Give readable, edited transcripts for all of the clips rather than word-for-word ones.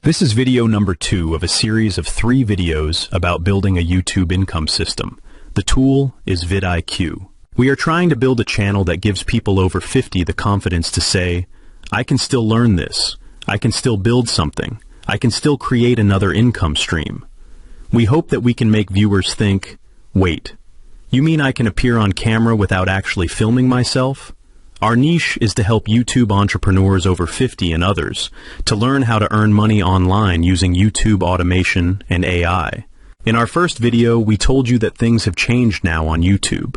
This is video number 2 of a series of 3 videos about building a YouTube income system. The tool is VidIQ. We are trying to build a channel that gives people over 50 the confidence to say, I can still learn this, I can still build something, I can still create another income stream. We hope that we can make viewers think, wait, you mean I can appear on camera without actually filming myself? Our niche is to help YouTube entrepreneurs over 50 and others to learn how to earn money online using YouTube automation and AI. In our first video, we told you that things have changed now on YouTube.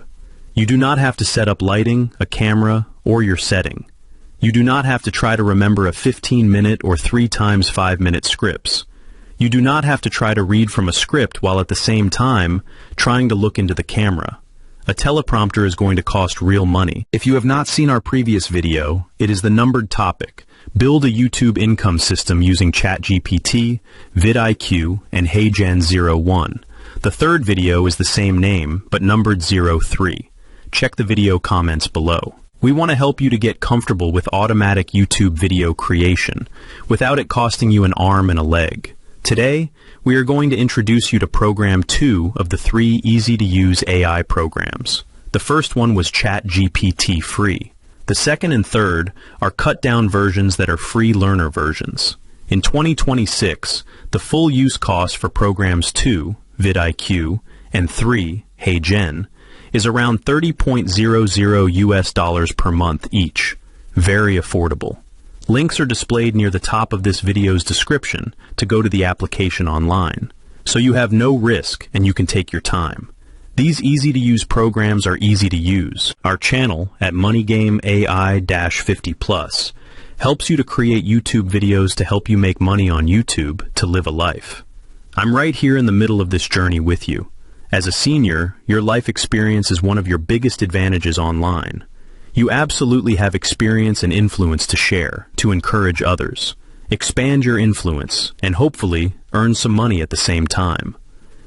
You do not have to set up lighting, a camera, or your setting. You do not have to try to remember a 15-minute or 3 times 5-minute scripts. You do not have to try to read from a script while at the same time trying to look into the camera. A teleprompter is going to cost real money. If you have not seen our previous video, it is the numbered topic, Build a YouTube Income System using ChatGPT, VidIQ, and HeyGen 01. The third video is the same name, but numbered 03. Check the video comments below. We want to help you to get comfortable with automatic YouTube video creation, without it costing you an arm and a leg. Today, we are going to introduce you to program 2 of the 3 easy-to-use AI programs. The first one was ChatGPT free. The second and third are cut-down versions that are free learner versions. In 2026, the full use cost for programs 2, VidIQ, and 3, HeyGen, is around $30.00 per month each. Very affordable. Links are displayed near the top of this video's description to go to the application online, so you have no risk and you can take your time. These easy-to-use programs are easy to use. Our channel at MoneyGame AI-50+ helps you to create YouTube videos to help you make money on YouTube to live a life. I'm right here in the middle of this journey with you. As a senior, your life experience is one of your biggest advantages online. You absolutely have experience and influence to share, to encourage others. Expand your influence, and hopefully earn some money at the same time.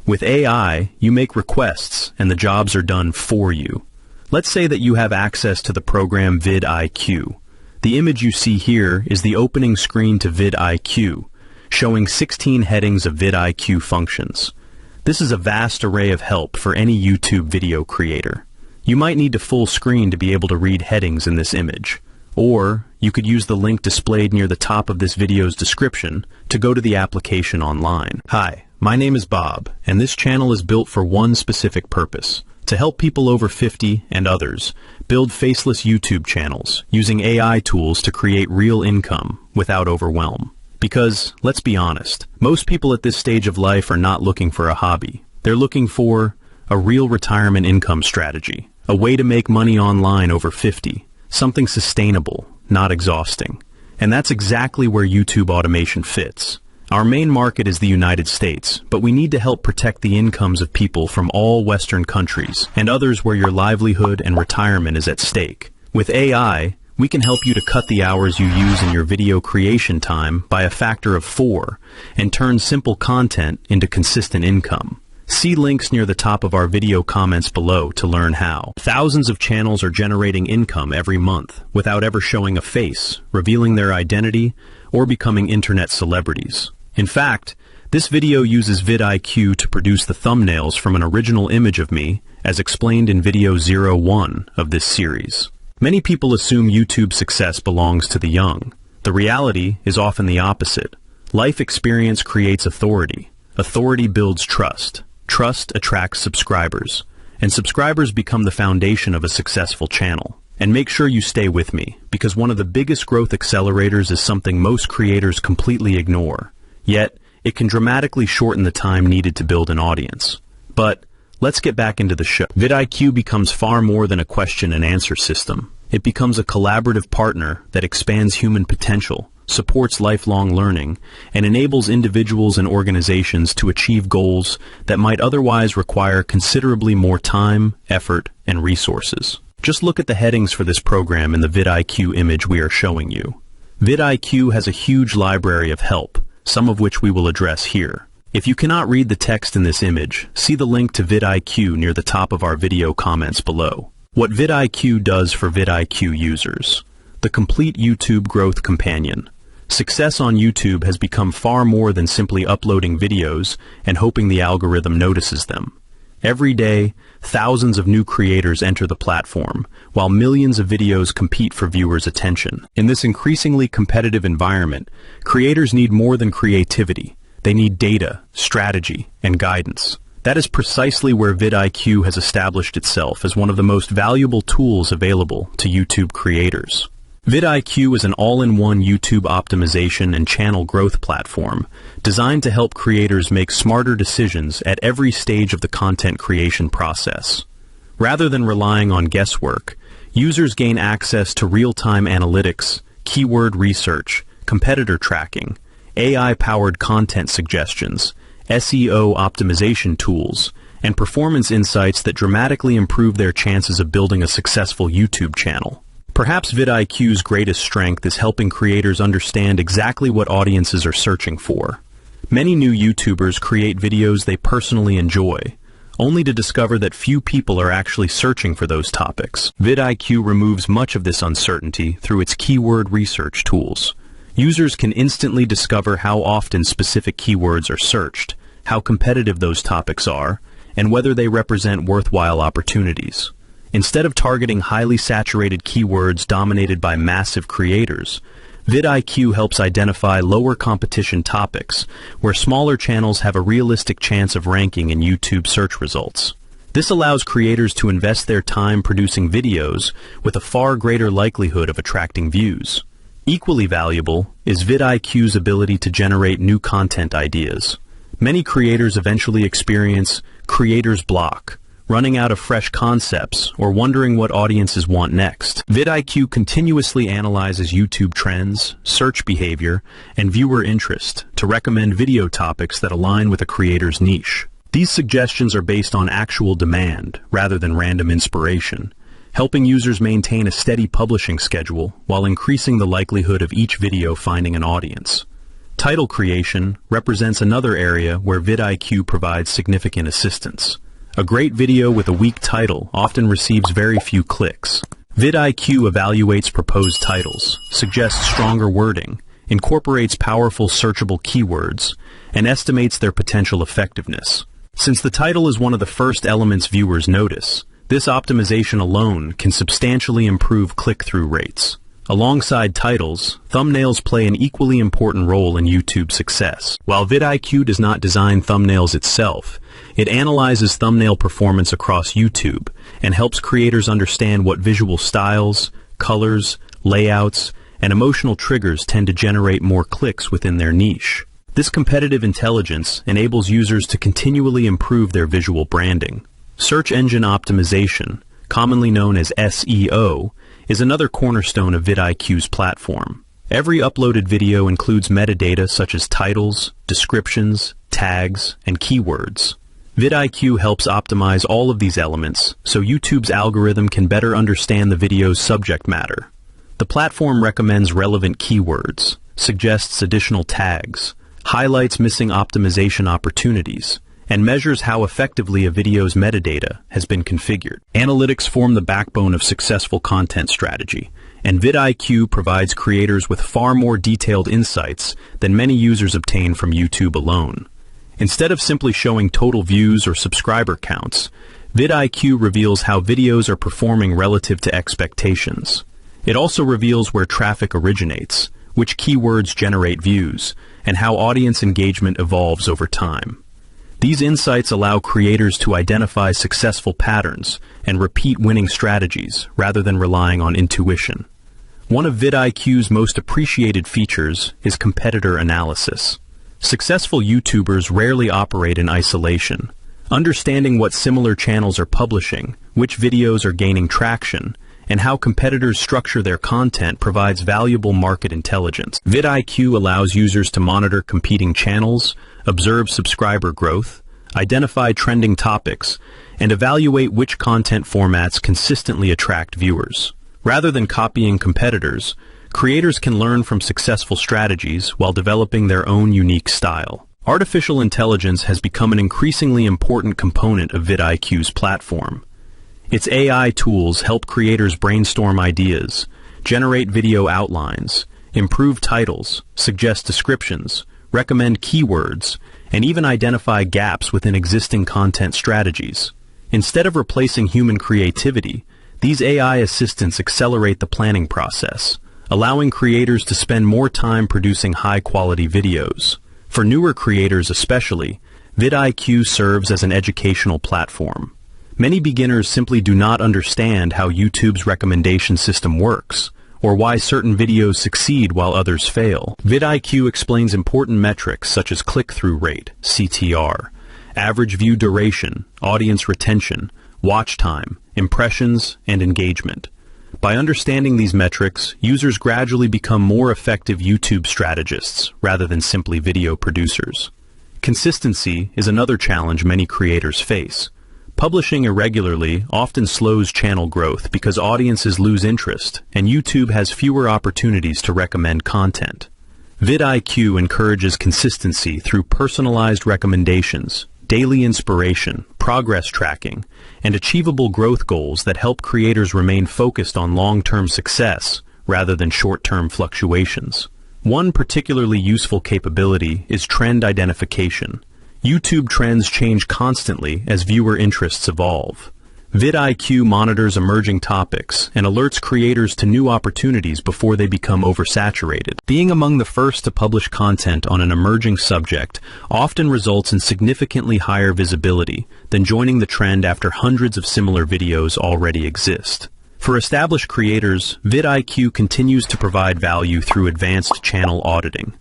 With AI, you make requests, and the jobs are done for you. Let's say that you have access to the program VidIQ. The image you see here is the opening screen to VidIQ, showing 16 headings of VidIQ functions. This is a vast array of help for any YouTube video creator. You might need to full screen to be able to read headings in this image, or you could use the link displayed near the top of this video's description to go to the application online. Hi, my name is Bob, and this channel is built for one specific purpose, to help people over 50 and others build faceless YouTube channels using AI tools to create real income without overwhelm. Because, let's be honest, most people at this stage of life are not looking for a hobby. They're looking for a real retirement income strategy. A way to make money online over 50. Something sustainable, not exhausting. And that's exactly where YouTube automation fits. Our main market is the United States, but we need to help protect the incomes of people from all Western countries and others where your livelihood and retirement is at stake. With AI, we can help you to cut the hours you use in your video creation time by a factor of 4 and turn simple content into consistent income. See links near the top of our video comments below to learn how. Thousands of channels are generating income every month without ever showing a face, revealing their identity, or becoming internet celebrities. In fact, this video uses VidIQ to produce the thumbnails from an original image of me, as explained in video 01 of this series. Many people assume YouTube success belongs to the young. The reality is often the opposite. Life experience creates authority. Authority builds trust. Trust attracts subscribers, and subscribers become the foundation of a successful channel. And make sure you stay with me, because one of the biggest growth accelerators is something most creators completely ignore. Yet, it can dramatically shorten the time needed to build an audience. But, let's get back into the show. VidIQ becomes far more than a question and answer system. It becomes a collaborative partner that expands human potential, supports lifelong learning, and enables individuals and organizations to achieve goals that might otherwise require considerably more time, effort, and resources. Just look at the headings for this program in the VidIQ image we are showing you. VidIQ has a huge library of help, some of which we will address here. If you cannot read the text in this image, see the link to VidIQ near the top of our video comments below. What VidIQ does for VidIQ users. The complete YouTube growth companion. Success on YouTube has become far more than simply uploading videos and hoping the algorithm notices them. Every day, thousands of new creators enter the platform, while millions of videos compete for viewers' attention. In this increasingly competitive environment, creators need more than creativity. They need data, strategy, and guidance. That is precisely where VidIQ has established itself as one of the most valuable tools available to YouTube creators. VidIQ is an all-in-one YouTube optimization and channel growth platform designed to help creators make smarter decisions at every stage of the content creation process. Rather than relying on guesswork, users gain access to real-time analytics, keyword research, competitor tracking, AI-powered content suggestions, SEO optimization tools, and performance insights that dramatically improve their chances of building a successful YouTube channel. Perhaps VidIQ's greatest strength is helping creators understand exactly what audiences are searching for. Many new YouTubers create videos they personally enjoy, only to discover that few people are actually searching for those topics. VidIQ removes much of this uncertainty through its keyword research tools. Users can instantly discover how often specific keywords are searched, how competitive those topics are, and whether they represent worthwhile opportunities. Instead of targeting highly saturated keywords dominated by massive creators, VidIQ helps identify lower competition topics where smaller channels have a realistic chance of ranking in YouTube search results. This allows creators to invest their time producing videos with a far greater likelihood of attracting views. Equally valuable is VidIQ's ability to generate new content ideas. Many creators eventually experience creator's block, running out of fresh concepts, or wondering what audiences want next. VidIQ continuously analyzes YouTube trends, search behavior, and viewer interest to recommend video topics that align with a creator's niche. These suggestions are based on actual demand, rather than random inspiration, helping users maintain a steady publishing schedule while increasing the likelihood of each video finding an audience. Title creation represents another area where VidIQ provides significant assistance. A great video with a weak title often receives very few clicks. VidIQ evaluates proposed titles, suggests stronger wording, incorporates powerful searchable keywords, and estimates their potential effectiveness. Since the title is one of the first elements viewers notice, this optimization alone can substantially improve click-through rates. Alongside titles, thumbnails play an equally important role in YouTube's success. While VidIQ does not design thumbnails itself, it analyzes thumbnail performance across YouTube and helps creators understand what visual styles, colors, layouts, and emotional triggers tend to generate more clicks within their niche. This competitive intelligence enables users to continually improve their visual branding. Search engine optimization, commonly known as SEO, is another cornerstone of VidIQ's platform. Every uploaded video includes metadata such as titles, descriptions, tags, and keywords. VidIQ helps optimize all of these elements so YouTube's algorithm can better understand the video's subject matter. The platform recommends relevant keywords, suggests additional tags, highlights missing optimization opportunities, and measures how effectively a video's metadata has been configured. Analytics form the backbone of successful content strategy, and VidIQ provides creators with far more detailed insights than many users obtain from YouTube alone. Instead of simply showing total views or subscriber counts, VidIQ reveals how videos are performing relative to expectations. It also reveals where traffic originates, which keywords generate views, and how audience engagement evolves over time. These insights allow creators to identify successful patterns and repeat winning strategies rather than relying on intuition. One of VidIQ's most appreciated features is competitor analysis. Successful YouTubers rarely operate in isolation. Understanding what similar channels are publishing, which videos are gaining traction, and how competitors structure their content provides valuable market intelligence. VidIQ allows users to monitor competing channels, observe subscriber growth, identify trending topics, and evaluate which content formats consistently attract viewers. Rather than copying competitors, creators can learn from successful strategies while developing their own unique style. Artificial intelligence has become an increasingly important component of VidIQ's platform. Its AI tools help creators brainstorm ideas, generate video outlines, improve titles, suggest descriptions, recommend keywords, and even identify gaps within existing content strategies. Instead of replacing human creativity, these AI assistants accelerate the planning process, allowing creators to spend more time producing high-quality videos. For newer creators especially, VidIQ serves as an educational platform. Many beginners simply do not understand how YouTube's recommendation system works, or why certain videos succeed while others fail. VidIQ explains important metrics such as click-through rate, CTR, average view duration, audience retention, watch time, impressions, and engagement. By understanding these metrics, users gradually become more effective YouTube strategists rather than simply video producers. Consistency is another challenge many creators face. Publishing irregularly often slows channel growth because audiences lose interest and YouTube has fewer opportunities to recommend content. VidIQ encourages consistency through personalized recommendations, daily inspiration, progress tracking, and achievable growth goals that help creators remain focused on long-term success rather than short-term fluctuations. One particularly useful capability is trend identification. YouTube trends change constantly as viewer interests evolve. VidIQ monitors emerging topics and alerts creators to new opportunities before they become oversaturated. Being among the first to publish content on an emerging subject often results in significantly higher visibility than joining the trend after hundreds of similar videos already exist. For established creators, VidIQ continues to provide value through advanced channel auditing.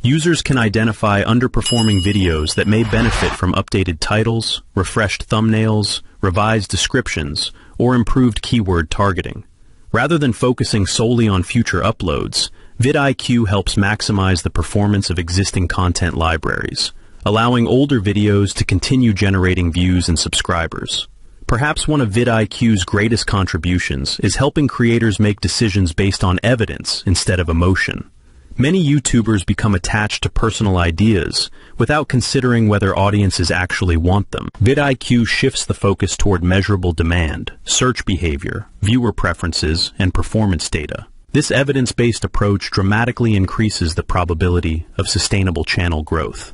Users can identify underperforming videos that may benefit from updated titles, refreshed thumbnails, revised descriptions, or improved keyword targeting. Rather than focusing solely on future uploads, VidIQ helps maximize the performance of existing content libraries, allowing older videos to continue generating views and subscribers. Perhaps one of VidIQ's greatest contributions is helping creators make decisions based on evidence instead of emotion. Many YouTubers become attached to personal ideas without considering whether audiences actually want them. VidIQ shifts the focus toward measurable demand, search behavior, viewer preferences, and performance data. This evidence-based approach dramatically increases the probability of sustainable channel growth.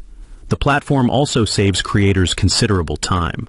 The platform also saves creators considerable time.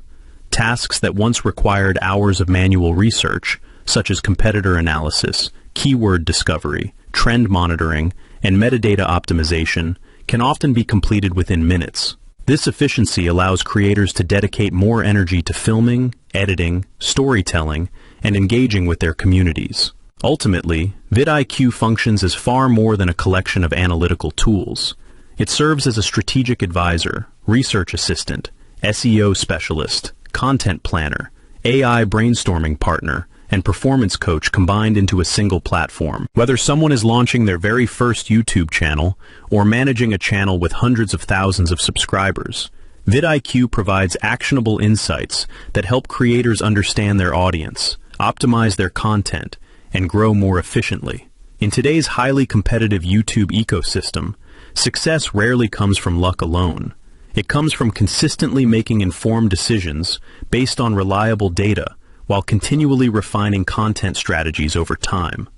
Tasks that once required hours of manual research, such as competitor analysis, keyword discovery, trend monitoring, and metadata optimization, can often be completed within minutes. This efficiency allows creators to dedicate more energy to filming, editing, storytelling, and engaging with their communities. Ultimately, VidIQ functions as far more than a collection of analytical tools. It serves as a strategic advisor, research assistant, SEO specialist, content planner, AI brainstorming partner, and performance coach combined into a single platform. Whether someone is launching their very first YouTube channel or managing a channel with hundreds of thousands of subscribers, VidIQ provides actionable insights that help creators understand their audience, optimize their content, and grow more efficiently. In today's highly competitive YouTube ecosystem, success rarely comes from luck alone. It comes from consistently making informed decisions based on reliable data, while continually refining content strategies over time.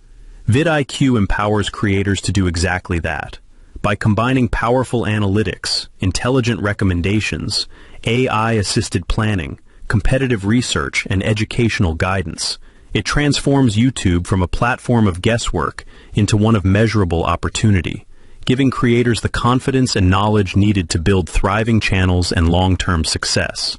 VidIQ empowers creators to do exactly that. By combining powerful analytics, intelligent recommendations, AI-assisted planning, competitive research, and educational guidance, it transforms YouTube from a platform of guesswork into one of measurable opportunity, giving creators the confidence and knowledge needed to build thriving channels and long-term success.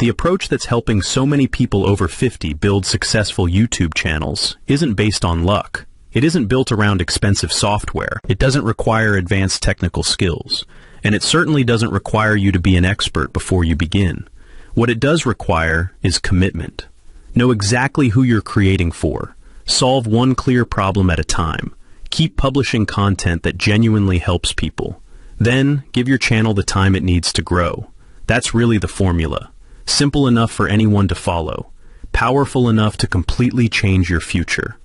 The approach that's helping so many people over 50 build successful YouTube channels isn't based on luck. It isn't built around expensive software. It doesn't require advanced technical skills. And it certainly doesn't require you to be an expert before you begin. What it does require is commitment. Know exactly who you're creating for. Solve one clear problem at a time. Keep publishing content that genuinely helps people. Then, give your channel the time it needs to grow. That's really the formula. Simple enough for anyone to follow, powerful enough to completely change your future.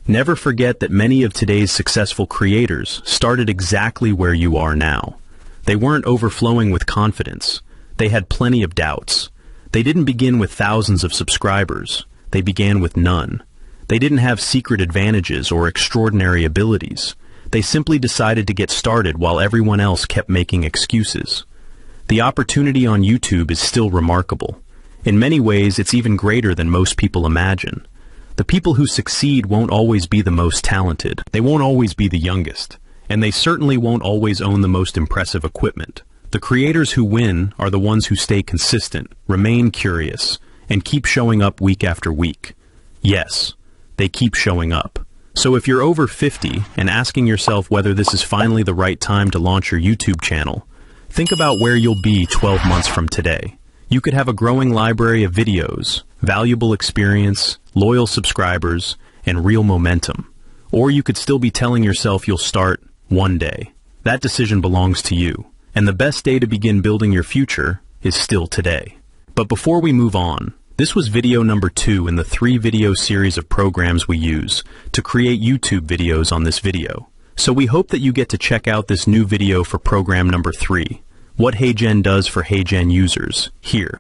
Never forget that many of today's successful creators started exactly where you are now. They weren't overflowing with confidence. They had plenty of doubts. They didn't begin with thousands of subscribers. They began with none. They didn't have secret advantages or extraordinary abilities. They simply decided to get started while everyone else kept making excuses. The opportunity on YouTube is still remarkable. In many ways, it's even greater than most people imagine. The people who succeed won't always be the most talented. They won't always be the youngest. And they certainly won't always own the most impressive equipment. The creators who win are the ones who stay consistent, remain curious, and keep showing up week after week. Yes, they keep showing up. So if you're over 50 and asking yourself whether this is finally the right time to launch your YouTube channel, think about where you'll be 12 months from today. You could have a growing library of videos, valuable experience, loyal subscribers, and real momentum. Or you could still be telling yourself you'll start one day. That decision belongs to you. And the best day to begin building your future is still today. But before we move on, this was video number 2 in the 3-video series of programs we use to create YouTube videos on this video. So we hope that you get to check out this new video for program number 3, what HeyGen does for HeyGen users, here.